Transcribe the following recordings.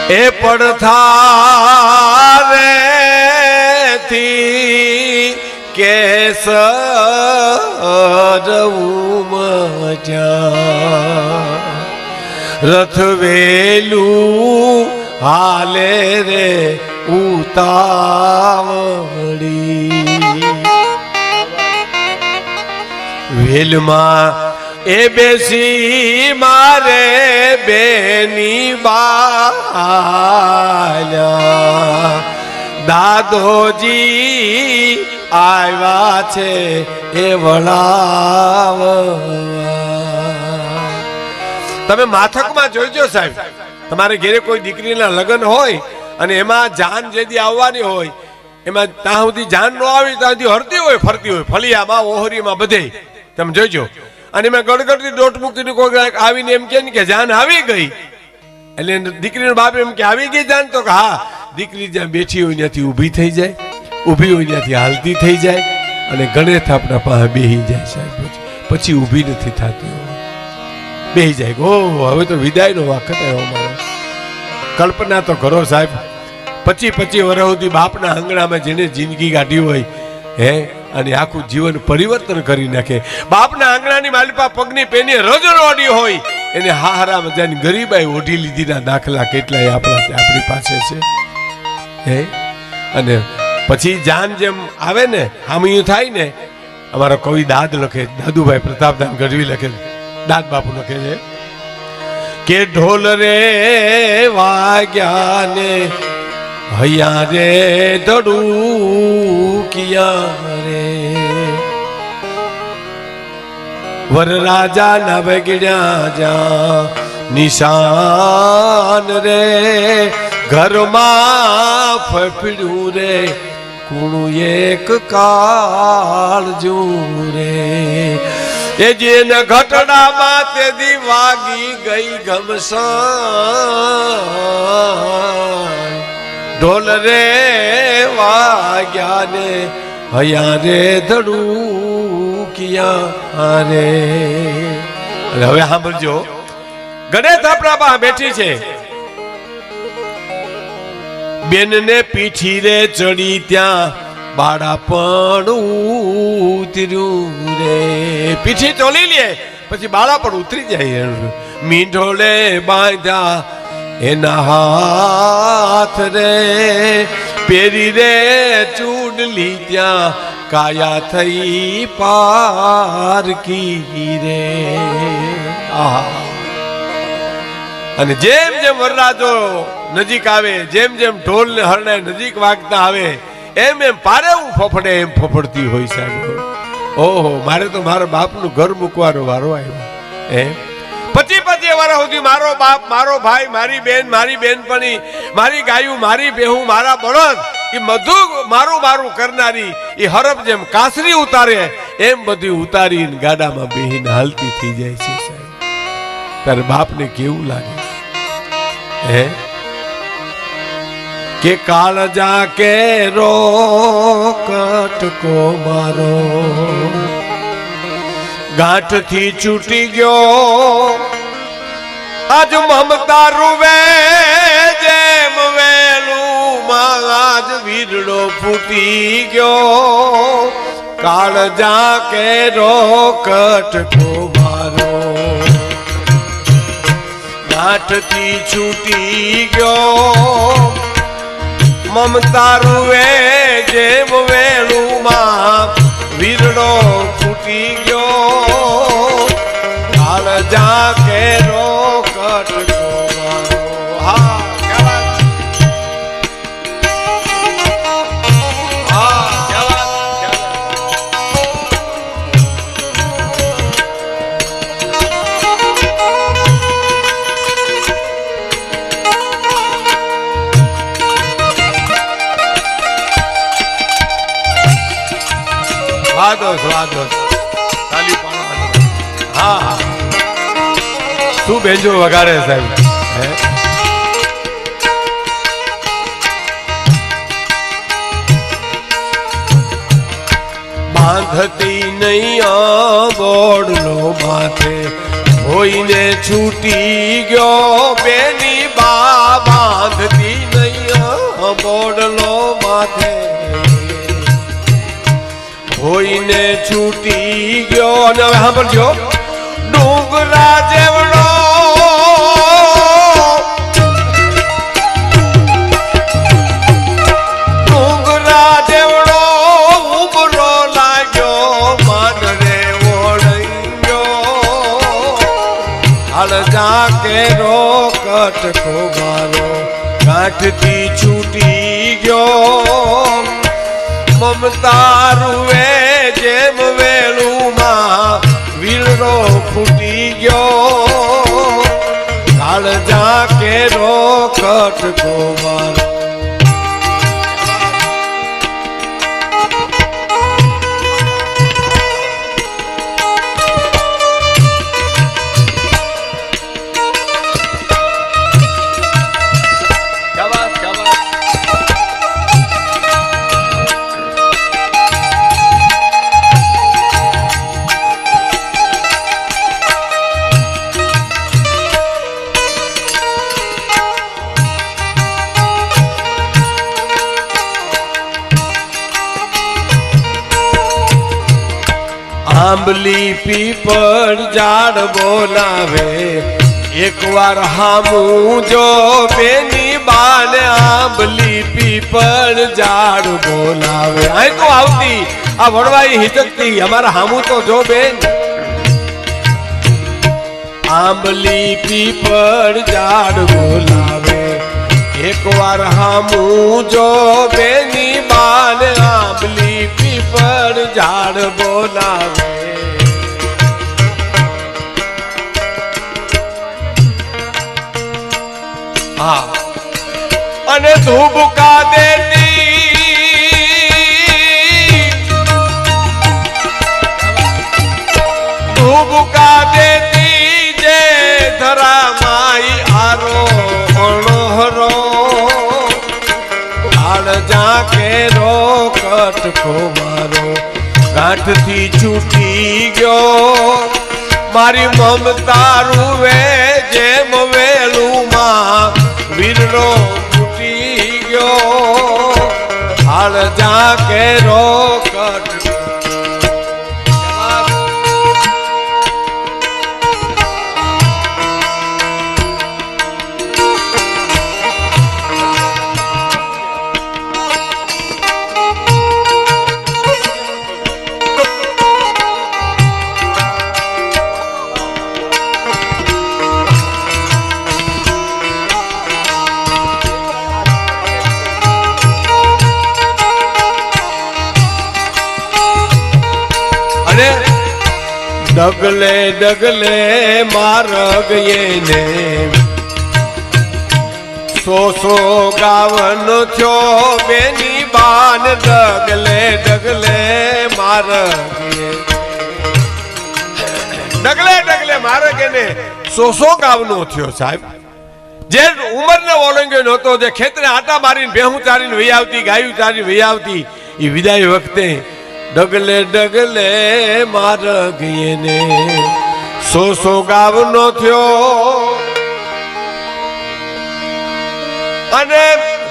એ પડથારે થી કેસર ઉમટ્યા રથ વેલું હાલે રે ઉતાવળી વેલમાં એ બેસી મારે બેની બાલ્યા દાદોજી આવ્યા છે એ વળાવ તમે માથકમાં જોઈજો સાહેબ તમારે ઘેરે કોઈ દીકરીના લગ્ન હોય અને એમાં જાન જેદી આવવાની હોય એમાં ત્યાં સુધી જાન ન આવી ત્યાં સુધી હરતી હોય ફરતી હોય ફળિયામાં ઓહરીમાં બધે તમે જોઈજો અને એમાં ગડગડતી દોટ મૂકીને કોઈ આવીને એમ કે જાન આવી ગઈ એટલે દીકરીનો બાપ એમ કે આવી ગઈ જાન તો કે હા દીકરી જ્યાં બેઠી હોય ત્યાંથી ઊભી થઈ જાય ઊભી હોય ત્યાંથી હાલતી થઈ જાય અને ગણેશ આપણા પાસે બેહી જાય સાહેબ પછી ઊભી નથી થતી બેહી જાય ઓ હવે તો વિદાયનો વખત આવ્યો મારો કલ્પના તો કરો સાહેબ 25 વર્ષ સુધી બાપના આંગણામાં જેને જિંદગી કાઢી હોય હે અને આખું જીવન પરિવર્તન કરી નાખે બાપના આંગણાની માલિપા પગની પેની રજરોડી હોય એને હારા મજાની ગરીબાઈ ઓઢી લીધીના દાખલા કેટલાય આપણી પાસે છે હે અને પછી જાન જેમ આવે ને હામિયું થાય ને અમારા કવિ દાદ લખે દાદુભાઈ પ્રતાપદાન ગઢવી લખે દાદ બાપુ લખે છે કે ઢોલ રે વાગ્યા ને હૈયા રે ધડુકિયા રે વરરાજા ના વગડ્યા જા નિશાન રે ઘરમાં ફફડ્યું રે કુણું એક કાળજુ રે એ જેને ઘટડામાં તેદી વાગી ગઈ ઘમસાન ઢોલ રે વાગ્યા ને હૈયા રે ધડુકિયા રે હવે સાંભળજો ગણેશ આપણા પાસે બેઠી છે બેન ને પીઠી રે ચડી ત્યાં બાળા પણ ઉતર્યું રે પીઠી ચોલી લે પછી બાળા પણ ઉતરી જાય મીંઢોળે બાંધ્યા એના હાથ રે પેરી રે ચૂડલી ત્યાં કાયા થઈ પારકી રે આહા અને જેમ જેમ વરરાજો નજીક આવે જેમ જેમ ઢોલ ને હરણાઈ નજીક વાગતા આવે એમ એમ પારે હું ફફડે એમ ફફડતી હોય સાહેબ ઓહો મારે તો મારા બાપનું ઘર મૂકવાનો વારો આવ્યો એમ 25 વર્ષ સુધી મારો બાપ મારો ભાઈ મારી બેન મારી બેનપણી મારી ગાયું મારી બેહું મારા બળદ એ બધું મારું કરનારી એ હરફ જેમ કાસરી ઉતારે એમ બધી ઉતારીને ગાડામાં બેહીને હાલતી થઈ જાય છે સાહેબ તારે બાપને કેવું લાગે હે કે કાળજા કે રો કટકો મારો ગાંઠથી છૂટી ગયો આજ મમતા રૂવે જેમ વેલું માં આજ વીરડો ફૂટી ગયો કાળજા કે રો કટકો મારો ગાંઠથી છૂટી ગયો મમતા રૂવે જેમ વેલું માં વીરડો ફૂટી ગયો કાળજા કે રો કટકો મારો હા સ્વાદો તાલી પાડો હા શું બેંજો વગાડે સાહેબ બાંધતી નહીં ગોડલો માથે હોઈને છૂટી ગયો બેની બા બાંધ બોડલો માથે હોઈને છૂટી ગયો. અને હવે સાંભળજો, ડુંગરા જેવડો ડુંગરા જેવડો ઉમરો લાગ્યો માનરે ઓળંગ્યો. હાલ જા કેરો કટકો મારો ગાંઠથી છૂટી ગયો. મમતા રૂવે જેમ વેલુમાં વીરનો ફૂટી ગયો. કાળજા કેરો કટકો મારો. આંબલી પીપળ ઝાડ બોલાવે એક વાર હામું જો બેની બાને. આંબલી પીપળ ઝાડ બોલાવે. અહીં તો આવતી આ વડવાઈ હિચકતી અમારા હામું તો જો બેન. આંબલી પીપળ ઝાડ બોલાવે એક વાર હામું જો બેની બાને. આંબલી પીપળ ઝાડ બોલાવે. હા અને ધૂબકા દેતી ધૂબકા દેતી જે ધરા માઈ આરો અણોહરો. હાલ જા કેરો કટકો મારો ગાંઠથી છૂટી ગયો. મારી મમતા રૂવે જેમ વેલુમાં વીરનો ફૂટી ગયો. હાલ જા કેરો કટકો. ડગલે ડગલે માર્ગ એને સો ગાવન થયો બેની બાન. ડગલે ડગલે માર્ગ ડગલે ડગલે માર્ગ એને સો ગાવનો થયો સાહેબ. જે ઉંમરને ઓળંગ્યો નહોતો, જે ખેતરે આટા મારીને ભેહું ચારીને વહી આવતી, ગાયું ચારીને વહી આવતી, એ વિદાય વખતે ડગલે ડગલે માર્ગ એને સો ગાવનો થયો. અને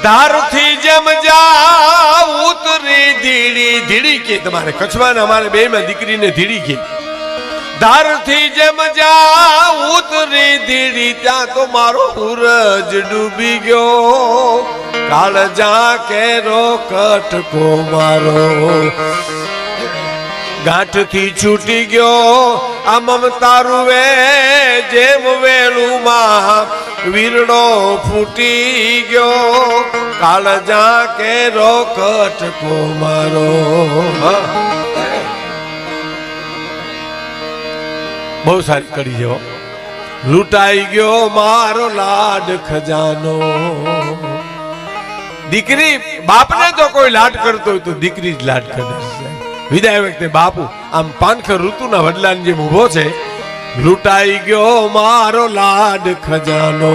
ધારથી જેમ જા ઉતરી ધીડી ધીડી કે તમારે કચ્છમાં અમારે બે માં દીકરીને ધીડી કે ધારથી જેમ જા ઉતરી ધીડી ત્યાં તો મારો સૂરજ ડૂબી ગયો. કાળજા કેરો કટકો મારો ગાંઠથી છૂટી ગયો. આ મમતા રૂવે જેમ વેલુમાં વીરડો ફૂટી ગયો. કાળજા કેરો કટકો મારો. બહુ સારી કરી જો. લૂંટાઈ ગયો મારો લાડ ખજાનો. દીકરી બાપને તો કોઈ લાડ કરતો હોય તો દીકરી જ લાડ કરે છે. વિદાય વખતે બાપુ આમ પાનખર ઋતુના વડલાની જેમ ઉભો છે. લૂંટાઈ ગયો મારો લાડ ખજાનો.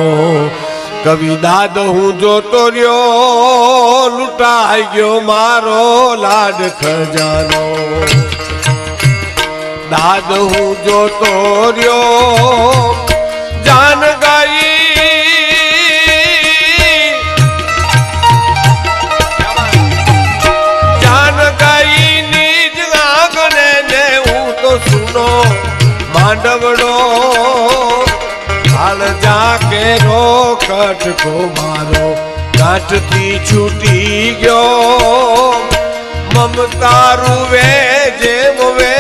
કવિ દાદ હું જોતો રહ્યો. લૂંટાઈ ગયો મારો લાડ ખજાનો. દાદ હું જોતો રહ્યો. જાન ગઈ નો માંડવડો હાલ જાકે રો કટકો મારો કાઠથી છૂટી ગયો મમતા રૂવે જેમ વે